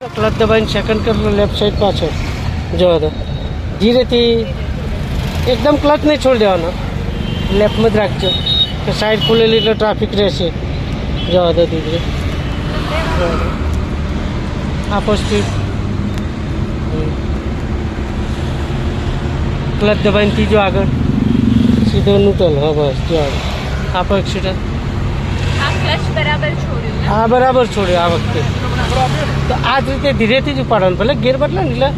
clutch દબાઈને second કરો left side પાછળ જવા દો ધીરેથી એકદમ ક્લચ નહીં છોડી દેવાનો લેફ્ટમાં જ રાખજો કે સાઈડ ખુલેલી એટલે ટ્રાફિક રહેશે જવા દો ધીરે આપો સ્પીડ ક્લચ દબાઈને ત્રીજો આગળ સીધો ન્યુટ્રલ હા બસ જવા દો આપો એક્સિડન્ટ હા બરાબર છોડ્યો આ વખતે તો આ જ રીતે ધીરેથી જ ઉપાડવાનું ભલે ગેર બદલે ને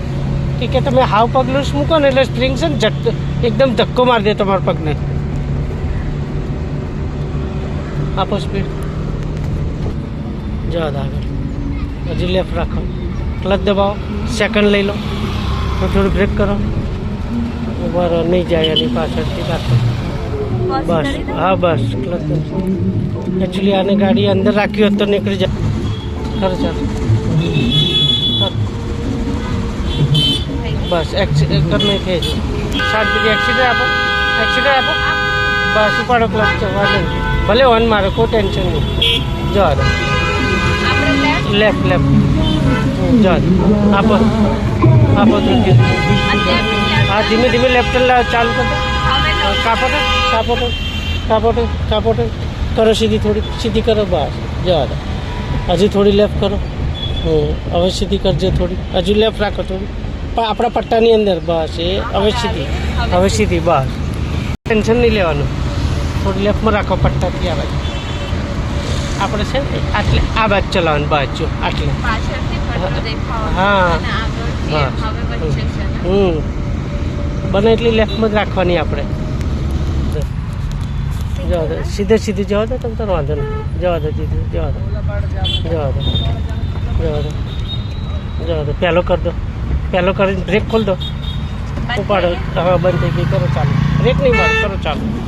એટલે કે તમે હાવ પગ લૂસ મૂકો ને એટલે સ્પ્રિંગ છે ને એકદમ ધક્કો મારી દે તમારા પગને આપો સ્પીડ જવા દો આગળ હજી લેફ્ટ રાખો ક્લચ દબાવો સેકન્ડ લઈ લો થોડું બ્રેક કરો બરાબર નહીં જાય એની પાછળથી રાખો બસ હા બસ ક્લચ એકચ્યુઅલી આને ગાડી અંદર રાખી હોત તો નીકળી જાય ખરું ચાલો બસ એક્સિડન્ટ નહીં થઈ જાય સાત બજે એક્સિડન્ટ આપો બસ ઉપાડો ક્લચ વાંધો નહીં ભલે ઓન મારો કોઈ ટેન્શન નહીં જવા દો લેફ્ટ જવા દો આપો હા ધીમે ધીમે લેફ્ટ ચાલુ કરો કાપોટો કરો સીધી કરો બસ જવા દો હજી થોડી લેફ્ટ કરો હવે સીધી કરજો થોડી હજુ લેફ્ટ રાખો થોડી પણ આપણા પટ્ટાની અંદર બસ એ હવે સીધી બસ ટેન્શન નહીં લેવાનું થોડી લેફ્ટમાં રાખો પટ્ટાથી આ બાજુ આપણે છે ને આટલે આ બાજુ ચલાવવાનું બાજુ આટલે હા બને એટલી લેફ્ટમાં જ રાખવાની આપણે જવા દો સીધે જવા દો તમે તારો વાંધો નહીં જવા દો પહેલો કરી દો પહેલો કરીને બ્રેક ખોલ દો ઉપાડો હવે બંધ થઈ ગઈ કરો ચાલુ બ્રેક નહીં મારો કરો ચાલુ